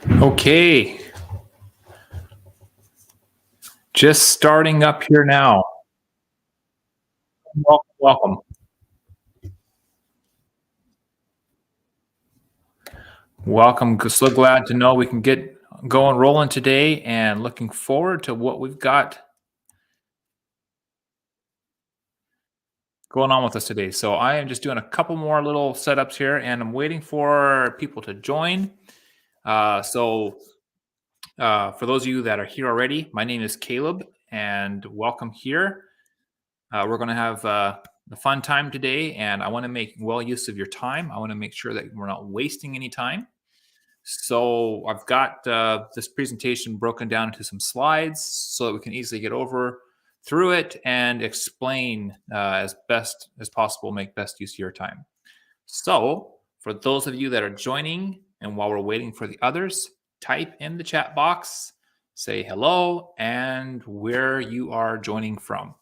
Okay, just starting up here now. Welcome, welcome. Welcome. So glad to know we can get going rolling today and looking forward to what we've got going on with us today. So I am just doing a couple more little setups here and I'm waiting for people to join. For those of you that are here already, my name is Caleb and welcome here. We're going to have a fun time today and I want to make well use of your time. I want to make sure that we're not wasting any time. So I've got this presentation broken down into some slides so that we can easily get over through it and explain as best as possible, make best use of your time. So for those of you that are joining and while we're waiting for the others, type in the chat box, say hello and where you are joining from.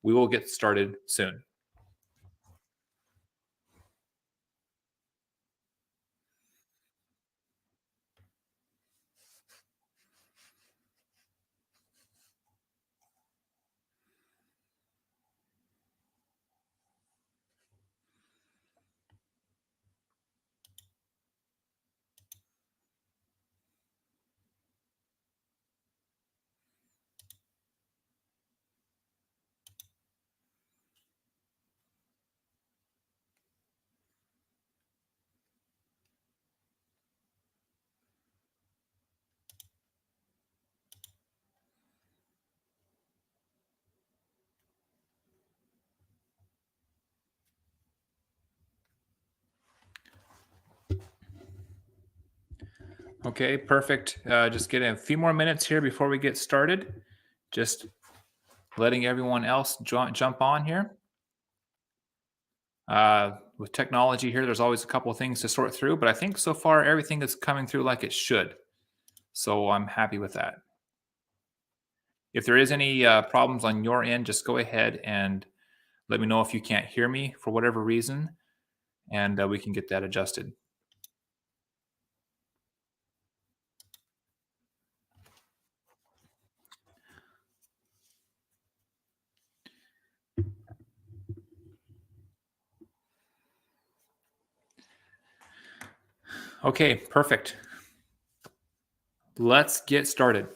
We will get started soon. Okay, perfect. Just get a few more minutes here before we get started. Just letting everyone else jump on here. With technology here, there's always a couple of things to sort through, but I think so far everything is coming through like it should. So I'm happy with that. If there is any problems on your end, just go ahead and let me know if you can't hear me for whatever reason, and we can get that adjusted. Okay, perfect. Let's get started.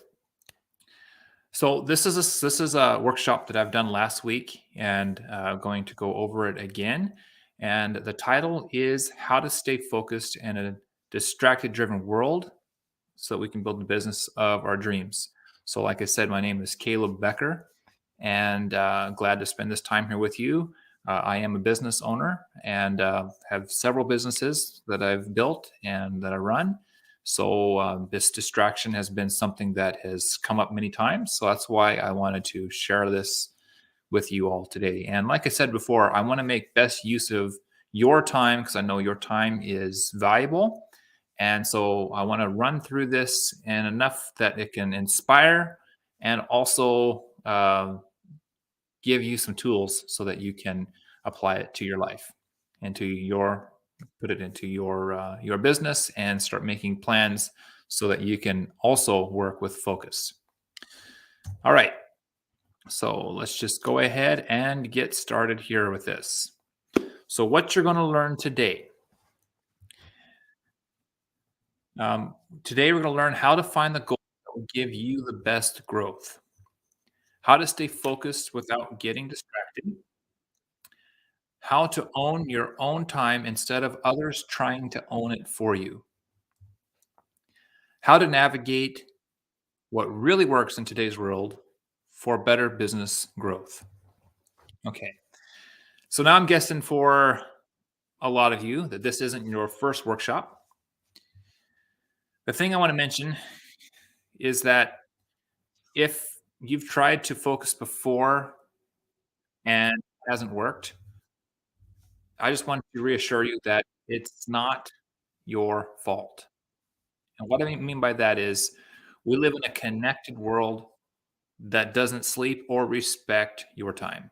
So this is a workshop that I've done last week, and going to go over it again. And the title is "How to Stay Focused in a Distracted-Driven World, so that we can build the business of our dreams." So, like I said, my name is Caleb Becker, and glad to spend this time here with you. I am a business owner and have several businesses that I've built and that I run. So, this distraction has been something that has come up many times. So, that's why I wanted to share this with you all today. And like I said before, I want to make best use of your time because I know your time is valuable. And so I want to run through this and enough that it can inspire and also give you some tools so that you can apply it to your life and to your put it into your business and start making plans so that you can also work with focus. All right. So let's just go ahead and get started here with this. So, what you're going to learn today. Today, we're going to learn how to find the goal that will give you the best growth, how to stay focused without getting distracted, how to own your own time instead of others trying to own it for you, how to navigate what really works in today's world for better business growth. Okay. So now I'm guessing for a lot of you that this isn't your first workshop. The thing I want to mention is that if you've tried to focus before and it hasn't worked, I just want to reassure you that it's not your fault. And what I mean by that is we live in a connected world that doesn't sleep or respect your time.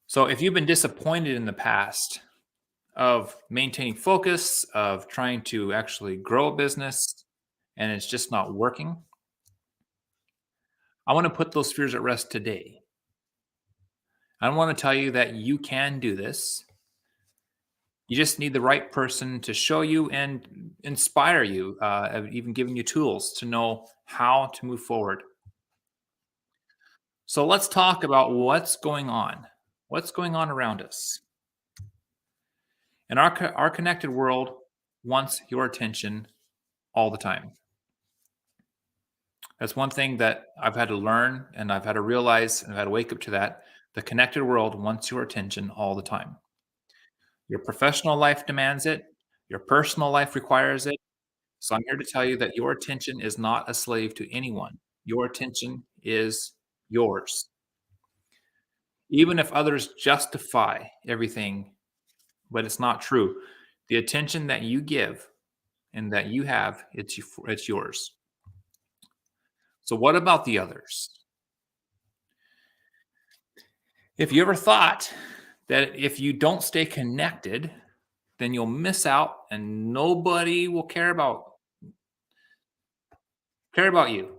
So if you've been disappointed in the past, of maintaining focus, of trying to actually grow a business, and it's just not working, I want to put those fears at rest today. I want to tell you that you can do this. You just need the right person to show you and inspire you, even giving you tools to know how to move forward. So let's talk about what's going on. What's going on around us? And our connected world wants your attention all the time. That's one thing that I've had to learn and I've had to realize and I've had to wake up to that. The connected world wants your attention all the time. Your professional life demands it, your personal life requires it. So I'm here to tell you that your attention is not a slave to anyone. Your attention is yours. Even if others justify everything, but it's not true. The attention that you give and that you have, it's yours. So what about the others? If you ever thought that if you don't stay connected, then you'll miss out and nobody will care about you.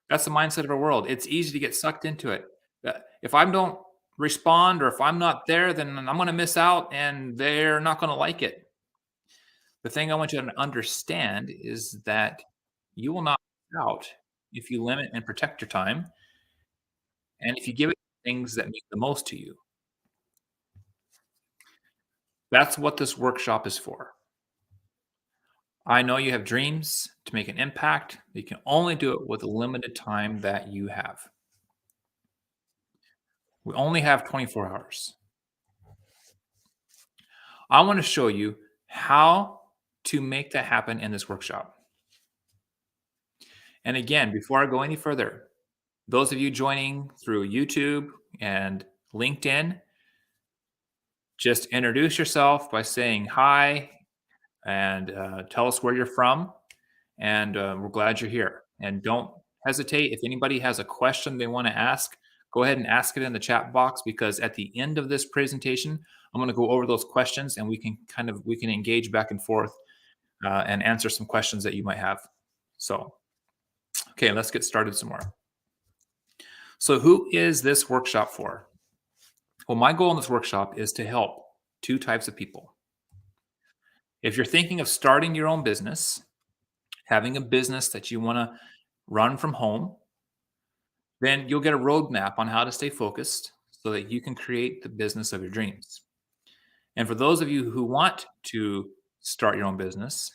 That's the mindset of our world. It's easy to get sucked into it. If I don't respond or if I'm not there, then I'm going to miss out and they're not going to like it. The thing I want you to understand is that you will not miss out if you limit and protect your time and if you give it things that mean the most to you. That's what this workshop is for. I know you have dreams to make an impact. You can only do it with the limited time that you have. We only have 24 hours. I want to show you how to make that happen in this workshop. And again, before I go any further, those of you joining through YouTube and LinkedIn, just introduce yourself by saying hi and tell us where you're from. And we're glad you're here. And don't hesitate. If anybody has a question they want to ask, go ahead and ask it in the chat box because at the end of this presentation, I'm going to go over those questions and we can engage back and forth and answer some questions that you might have. So, okay, let's get started some more. So, who is this workshop for? Well, my goal in this workshop is to help two types of people. If you're thinking of starting your own business, having a business that you want to run from home, then you'll get a roadmap on how to stay focused so that you can create the business of your dreams. And for those of you who want to start your own business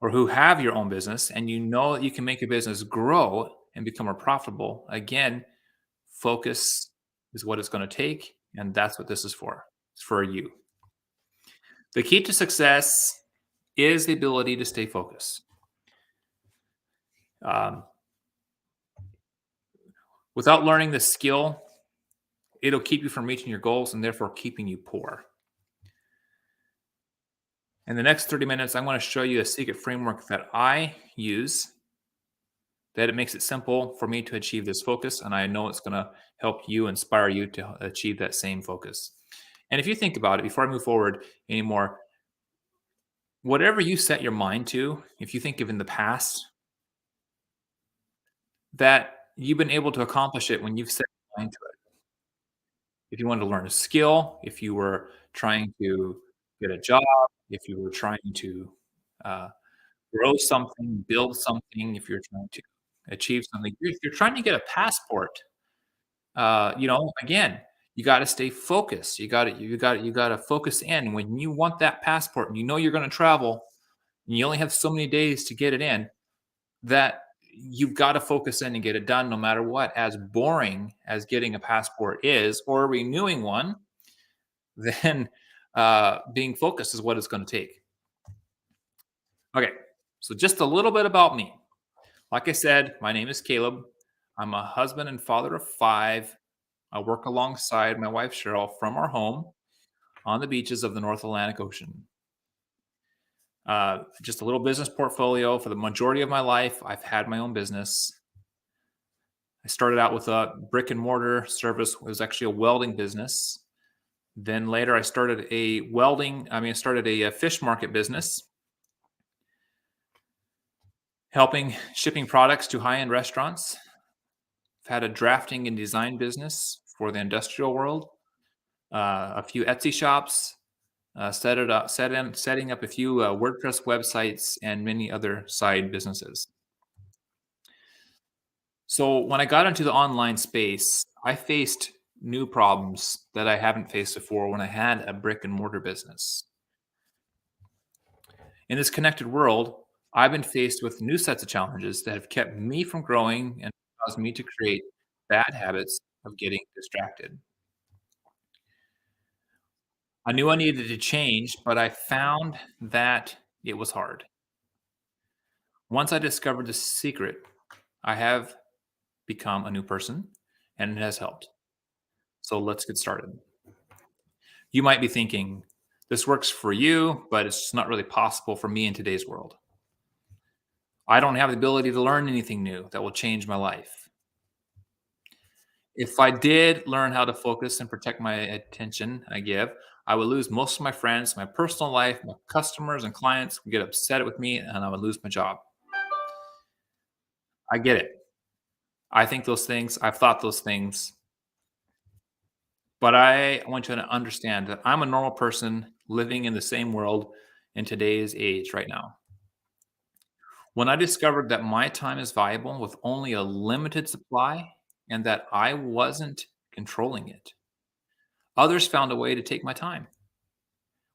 or who have your own business and you know that you can make your business grow and become more profitable, again, focus is what it's going to take. And that's what this is for. It's for you. The key to success is the ability to stay focused. Um, without learning the skill, it'll keep you from reaching your goals and therefore keeping you poor. In the next 30 minutes, I'm going to show you a secret framework that I use that it makes it simple for me to achieve this focus. And I know it's going to help you, inspire you to achieve that same focus. And if you think about it, before I move forward anymore, whatever you set your mind to, if you think of in the past, that you've been able to accomplish it when you've set your mind to it. If you wanted to learn a skill, if you were trying to get a job, if you were trying to uh, grow something, build something, if you're trying to achieve something, if you're trying to get a passport, again, you got to stay focused. You got to focus in when you want that passport and you know you're going to travel and you only have so many days to get it in, that you've got to focus in and get it done no matter what. As boring as getting a passport is or renewing one, then being focused is what it's going to take. Okay, so just a little bit about me. Like I said, my name is Caleb. I'm a husband and father of 5. I work alongside my wife Cheryl from our home on the beaches of the North Atlantic Ocean. Just a little business portfolio. For the majority of my life, I've had my own business. I started out with a brick and mortar service. It was actually a welding business. Then later, I started a welding. I started a fish market business, helping shipping products to high-end restaurants. I've had a drafting and design business for the industrial world, a few Etsy shops, setting up a few WordPress websites, and many other side businesses. So when I got into the online space, I faced new problems that I haven't faced before when I had a brick and mortar business. In this connected world, I've been faced with new sets of challenges that have kept me from growing and caused me to create bad habits of getting distracted. I knew I needed to change, but I found that it was hard. Once I discovered the secret, I have become a new person and it has helped. So let's get started. You might be thinking, this works for you, but it's not really possible for me in today's world. I don't have the ability to learn anything new that will change my life. If I did learn how to focus and protect my attention I give, I would lose most of my friends, my personal life, my customers and clients would get upset with me, and I would lose my job. I get it. I think those things, I've thought those things, but I want you to understand that I'm a normal person living in the same world in today's age right now. When I discovered that my time is valuable with only a limited supply and that I wasn't controlling it, others found a way to take my time.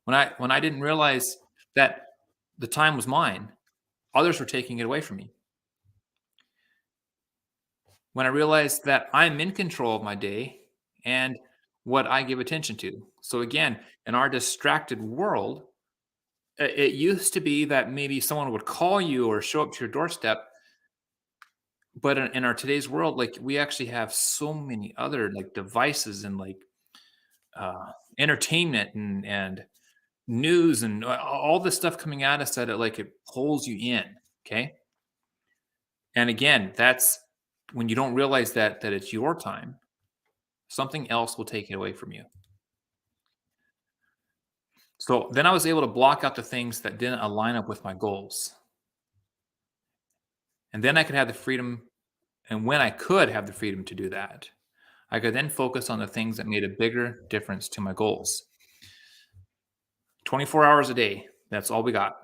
When I didn't realize that the time was mine, others were taking it away from me. When I realized that I'm in control of my day and what I give attention to. So again, in our distracted world, it used to be that maybe someone would call you or show up to your doorstep, but in our today's world, like we actually have so many other like devices and like entertainment and news and all this stuff coming at us that it pulls you in. Okay. And again, that's when you don't realize that it's your time, something else will take it away from you. So then I was able to block out the things that didn't align up with my goals. And then I could have the freedom. And when I could have the freedom to do that, I could then focus on the things that made a bigger difference to my goals. 24 hours a day. That's all we got.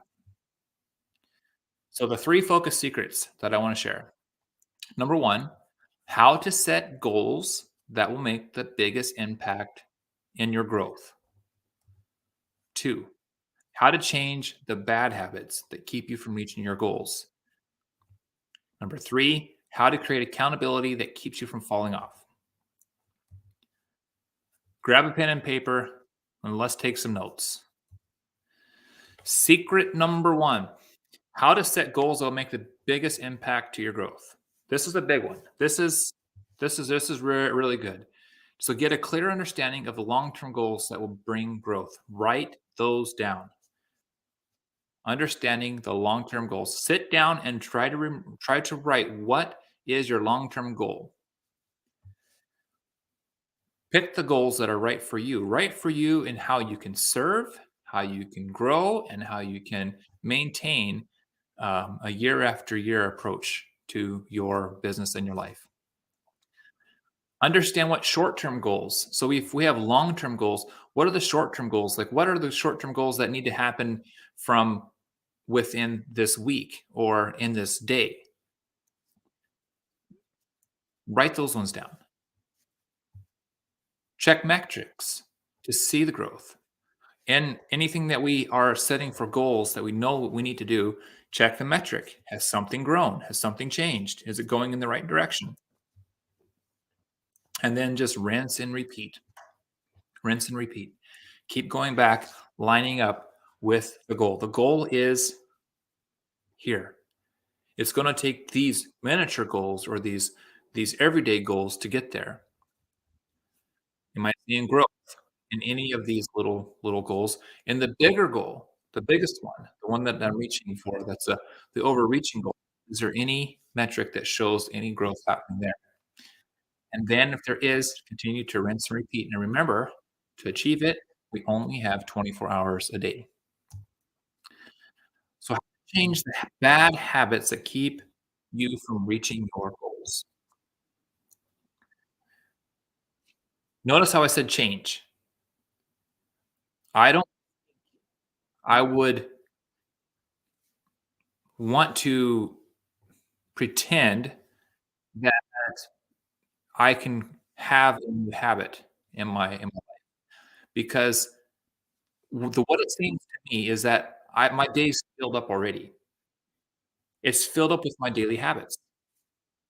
So the three focus secrets that I want to share. Number one, how to set goals that will make the biggest impact in your growth. Two, how to change the bad habits that keep you from reaching your goals. Number three, how to create accountability that keeps you from falling off. Grab a pen and paper and let's take some notes. Secret number one, how to set goals that will make the biggest impact to your growth. This is a big one. This is really good. So get a clear understanding of the long-term goals that will bring growth. Write those down. Understanding the long-term goals. Sit down and try to write what is your long-term goal. Pick the goals that are right for you in how you can serve, how you can grow, and how you can maintain a year after year approach to your business and your life. Understand what short-term goals. So if we have long-term goals, what are the short-term goals? Like what are the short-term goals that need to happen from within this week or in this day? Write those ones down. Check metrics to see the growth. And anything that we are setting for goals that we know what we need to do, check the metric. Has something grown? Has something changed? Is it going in the right direction? And then just rinse and repeat. Rinse and repeat. Keep going back, lining up with the goal. The goal is here. It's going to take these miniature goals or these everyday goals to get there. You might see in growth in any of these little goals. And the bigger goal, the biggest one, the one that I'm reaching for, that's the overreaching goal. Is there any metric that shows any growth happening there? And then if there is, continue to rinse and repeat. And remember, To achieve it, we only have 24 hours a day. So how to change the bad habits that keep you from reaching your goals? Notice how I said change. I don't I would want to pretend that I can have a new habit in my because what it seems to me is that my day's filled up already. It's filled up with my daily habits.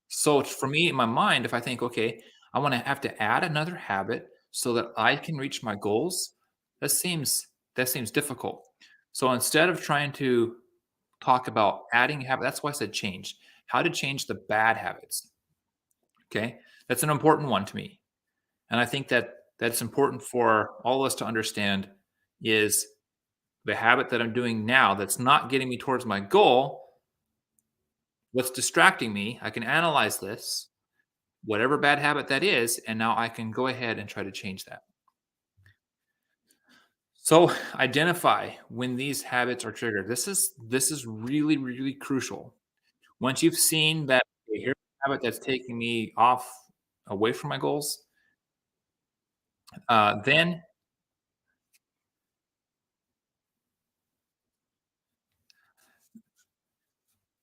So for me, in my mind, if I think, okay, I want to have to add another habit so that I can reach my goals, that seems that seems difficult. So instead of trying to talk about adding habit, that's why I said change. How to change the bad habits. Okay, that's an important one to me, and I think that that's important for all of us to understand. Is the habit that I'm doing now that's not getting me towards my goal? What's distracting me? I can analyze this, whatever bad habit that is, and now I can go ahead and try to change that. So identify when these habits are triggered. This is really, really crucial. Once you've seen that, "Okay, here's a habit that's taking me off away from my goals," then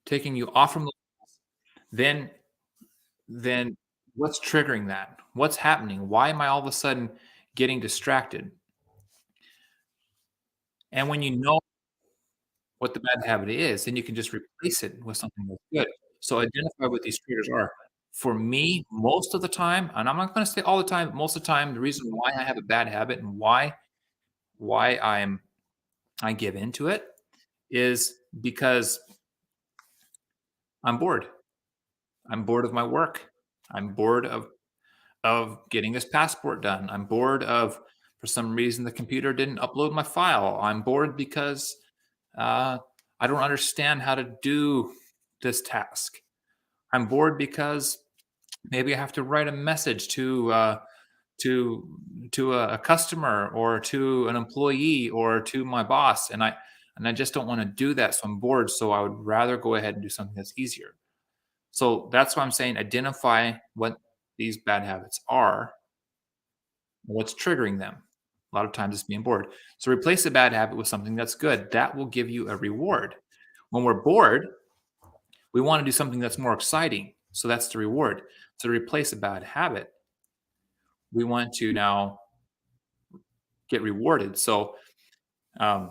taking you off from the, then then what's triggering that? What's happening? Why am I all of a sudden getting distracted? And when you know what the bad habit is, then you can just replace it with something that's good. So identify what these triggers are. For me, most of the time, and I'm not gonna say all the time, but most of the time, the reason why I have a bad habit and why I give into it is because I'm bored. I'm bored of my work. I'm bored of getting this passport done. I'm bored of for some reason the computer didn't upload my file. I'm bored because uh, I don't understand how to do this task. I'm bored because maybe I have to write a message to a customer or to an employee or to my boss, and I just don't want to do that. So I'm bored. So I would rather go ahead and do something that's easier. So that's why I'm saying identify what these bad habits are, what's triggering them. A lot of times it's being bored. So replace the bad habit with something that's good. That will give you a reward. When we're bored, we want to do something that's more exciting. So that's the reward. So to replace a bad habit, we want to now get rewarded. So um,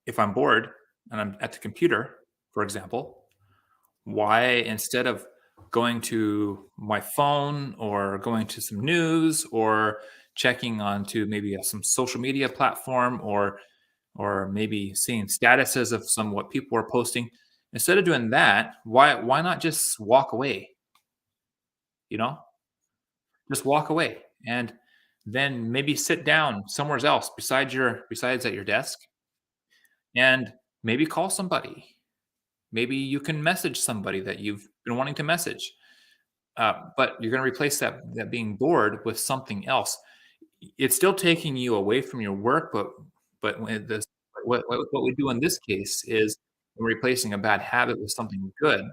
if I'm bored and I'm at the computer, for example, why instead of going to my phone or going to some news or checking onto maybe some social media platform or maybe seeing statuses of some what people are posting, instead of doing that, why not just walk away, you know? Just walk away and then maybe sit down somewhere else besides at your desk and maybe call somebody. Maybe you can message somebody that you've been wanting to message. But you're going to replace that being bored with something else. It's still taking you away from your work, but when this what we do in this case is we're replacing a bad habit with something good.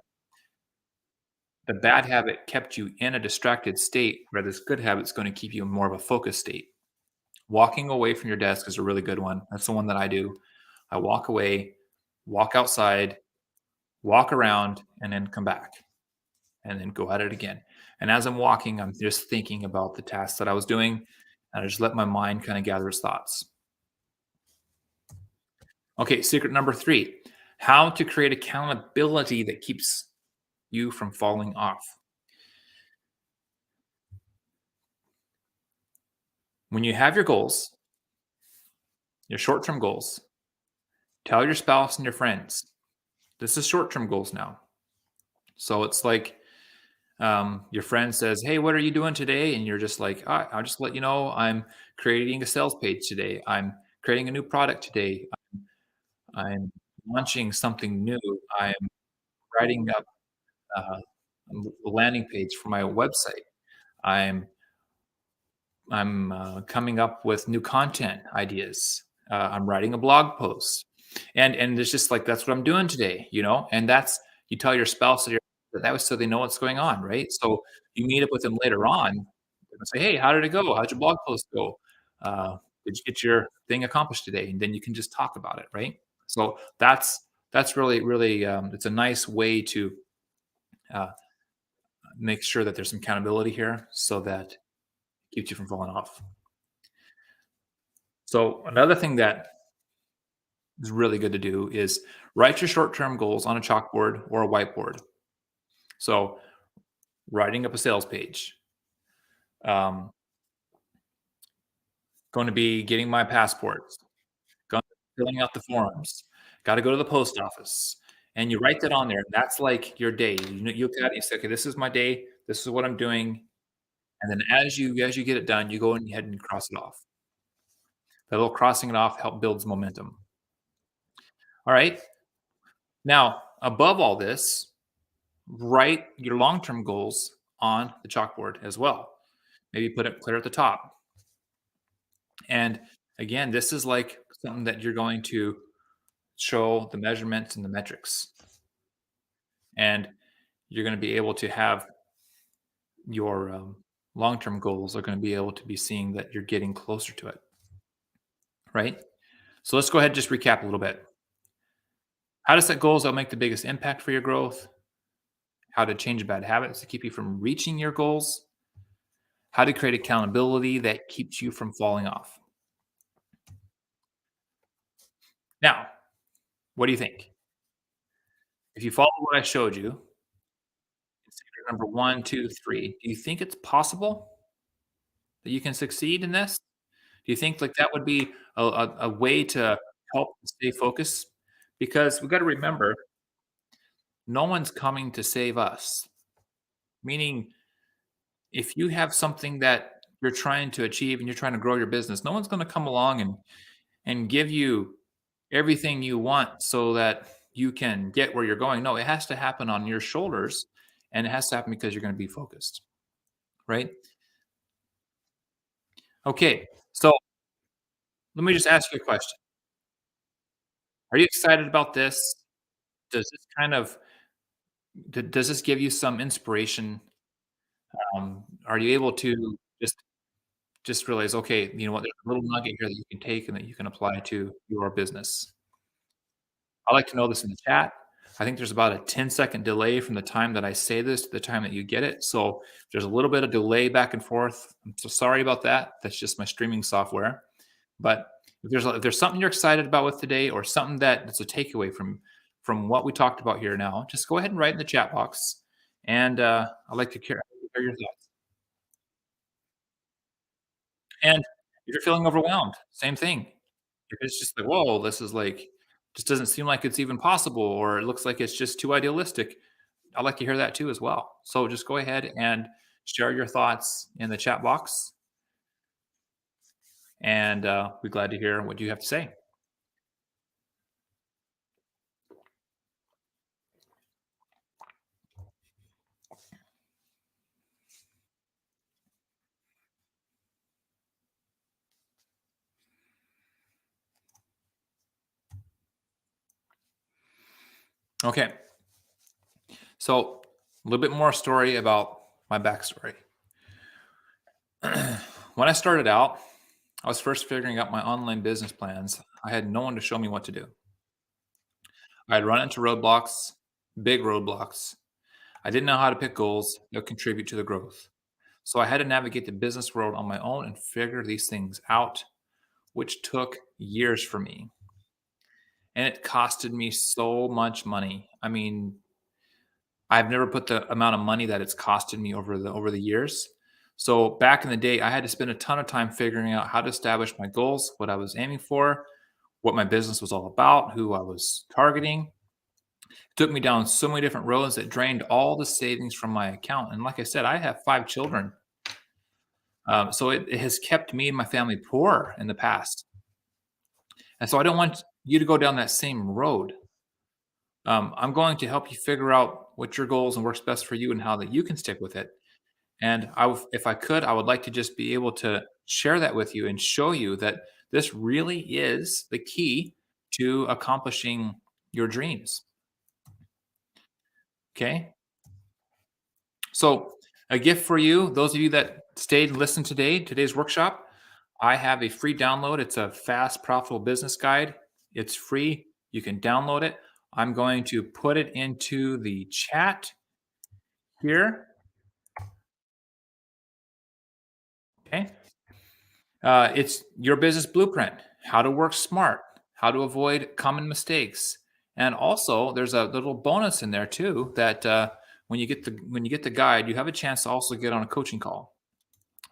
The bad habit kept you in a distracted state, where this good habit is going to keep you in more of a focused state. Walking away from your desk is a really good one. That's the one that I do. I walk away, walk outside, walk around, and then come back and then go at it again. And as I'm walking, I'm just thinking about the task that I was doing, and I just let my mind kind of gather its thoughts. Okay, secret number three, how to create accountability that keeps you from falling off. When you have your goals, your short term goals, tell your spouse and your friends, this is short term goals now. So it's like your friend says, "Hey, what are you doing today?" And you're just like, "I'll just let you know I'm creating a sales page today. I'm creating a new product today. I'm launching something new. I'm writing up uh, a landing page for my website. I'm I'm coming up with new content ideas. I'm writing a blog post, and it's just like that's what I'm doing today, And that's you tell your spouse that was so they know what's going on, right? So you meet up with them later on and say, "Hey, how did it go? How'd your blog post go? Uh, did you get your thing accomplished today?" And then you can just talk about it, right? So that's really it's a nice way to uh, make sure that there's some accountability here, so that it keeps you from falling off. So another thing that is really good to do is write your short-term goals on a chalkboard or a whiteboard. So writing up a sales page, um, going to be getting my passports, going filling out the forms, got to go to the post office, and you write that on there. And that's like your day. You look at it, you say, okay, this is my day. This is what I'm doing. And then as you get it done, you go ahead and cross it off. That little crossing it off help builds momentum. All right. Now, above all this, write your long-term goals on the chalkboard as well. Maybe put it clear at the top. And again, this is like something that you're going to show the measurements and the metrics. And you're going to be able to have your long-term goals are going to be able to be seeing that you're getting closer to it, right? So let's go ahead and just recap a little bit. How to set goals that will make the biggest impact for your growth, how to change bad habits to keep you from reaching your goals, how to create accountability that keeps you from falling off. Now, what do you think? If you follow what I showed you, consider number one, two, three. Do you think it's possible that you can succeed in this? Do you think like that would be a way to help stay focused? Because we got to remember, no one's coming to save us. Meaning, if you have something that you're trying to achieve and you're trying to grow your business, no one's going to come along and give you everything you want so that you can get where you're going. No, it has to happen on your shoulders, and it has to happen because you're going to be focused, right? Okay, so let me just ask you a question. Are you excited about this? Does this kind of does this give you some inspiration? Are you able to just realize, okay, you know what, there's a little nugget here that you can take and that you can apply to your business? I like to know this in the chat. I think there's about a 10-second delay from the time that I say this to the time that you get it. So there's a little bit of delay back and forth. I'm so sorry about that. That's just my streaming software. But if there's something you're excited about with today, or something that's a takeaway from what we talked about here now, just go ahead and write in the chat box. And I'd like to hear your thoughts. And if you're feeling overwhelmed, same thing. If it's just like, whoa, this is like, just doesn't seem like it's even possible, or it looks like it's just too idealistic, I'd like to hear that too as well. So just go ahead and share your thoughts in the chat box, and we're glad to hear what you have to say. Okay. So a little bit more story about my backstory. When I started out, I was first figuring out my online business plans. I had no one to show me what to do. I had run into roadblocks, big roadblocks. I didn't know how to pick goals that would contribute to the growth. So I had to navigate the business world on my own and figure these things out, which took years for me. And it costed me so much money. I mean, I've never put the amount of money that it's costed me over the years. So back in the day, I had to spend a ton of time figuring out how to establish my goals, what I was aiming for, what my business was all about, who I was targeting. It took me down so many different roads that drained all the savings from my account. And like I said, I have 5 children. So it has kept me and my family poor in the past. And so I don't want you to go down that same road. I'm going to help you figure out what your goals and works best for you and how that you can stick with it. And if I could, I would like to just be able to share that with you and show you that this really is the key to accomplishing your dreams. Okay. So, a gift for you, those of you that stayed and listened today's workshop, I have a free download. It's a fast, profitable business guide. It's free. You can download it. I'm going to put it into the chat here. Okay. It's your business blueprint, how to work smart, how to avoid common mistakes. And also, there's a little bonus in there too that when you get the guide, you have a chance to also get on a coaching call.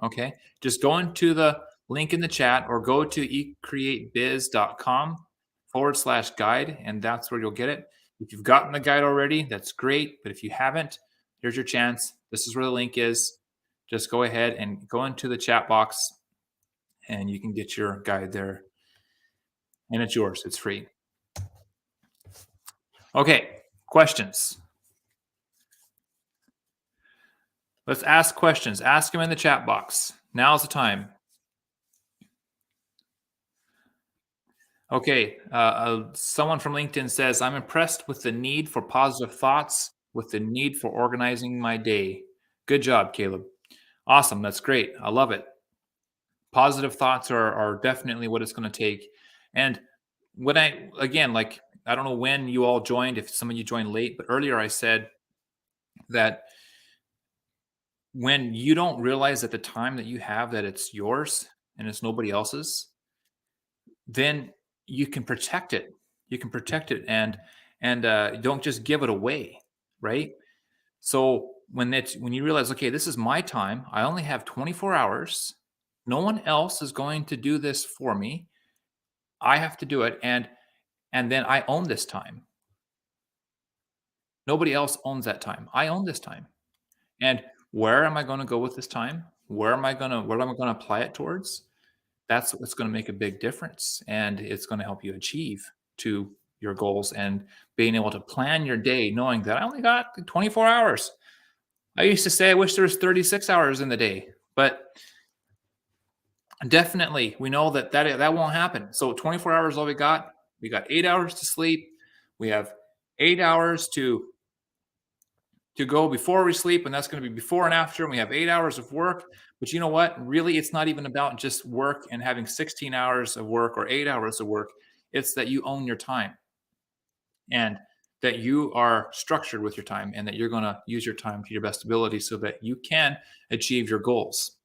Okay. Just go into the link in the chat or go to ecreatebiz.com/guide, and that's where you'll get it. If you've gotten the guide already, that's great. But if you haven't, here's your chance. This is where the link is. Just go ahead and go into the chat box and you can get your guide there. And it's yours, it's free. Okay. Questions. Let's ask questions. Ask them in the chat box. Now's the time. Okay, someone from LinkedIn says, I'm impressed with the need for positive thoughts, with the need for organizing my day. Good job, Caleb. Awesome. That's great. I love it. Positive thoughts are definitely what it's going to take. And when again, like, I don't know when you all joined, if some of you joined late, but earlier I said that when you don't realize at the time that you have that it's yours and it's nobody else's, then you can protect it. You can protect it and don't just give it away, right? So when you realize, okay, this is my time. I only have 24 hours. No one else is going to do this for me. I have to do it, and then I own this time. Nobody else owns that time. I own this time. And where am I going to go with this time? Where am I going to apply it towards? That's what's going to make a big difference, and it's going to help you achieve to your goals and being able to plan your day knowing that I only got 24 hours. I used to say I wish there was 36 hours in the day, but definitely we know that won't happen. So 24 hours is all we got. We got 8 hours to sleep. We have 8 hours to go before we sleep, and that's going to be before and after. And we have 8 hours of work. But you know what? Really, it's not even about just work and having 16 hours of work or 8 hours of work. It's that you own your time and that you are structured with your time and that you're going to use your time to your best ability so that you can achieve your goals.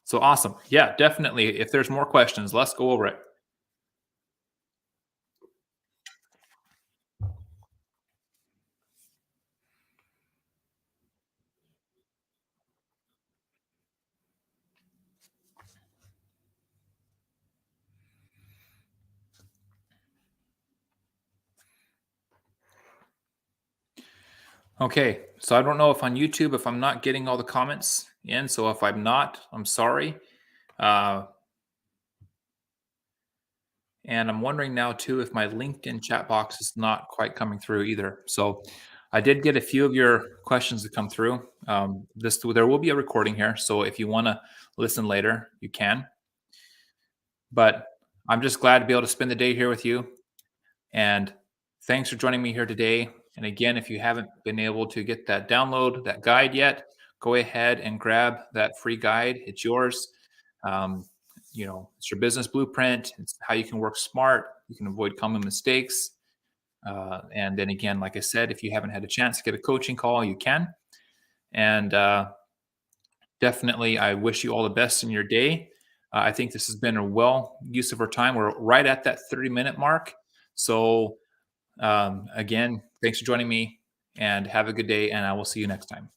So awesome. Yeah, definitely. If there's more questions, let's go over it. Okay, so I don't know if on YouTube if I'm not getting all the comments in. So if I'm not, I'm sorry. Uh, and I'm wondering now too if my LinkedIn chat box is not quite coming through either. So I did get a few of your questions to come through. There will be a recording here, so if you want to listen later, you can. But I'm just glad to be able to spend the day here with you. And thanks for joining me here today. And again, if you haven't been able to get that download, that guide yet, go ahead and grab that free guide. It's yours. Um, it's your business blueprint. It's how you can work smart. You can avoid common mistakes. And then again, like I said, if you haven't had a chance to get a coaching call, you can. And definitely, I wish you all the best in your day. I think this has been a well use of our time. We're right at that 30-minute mark. So again, thanks for joining me and have a good day. And I will see you next time.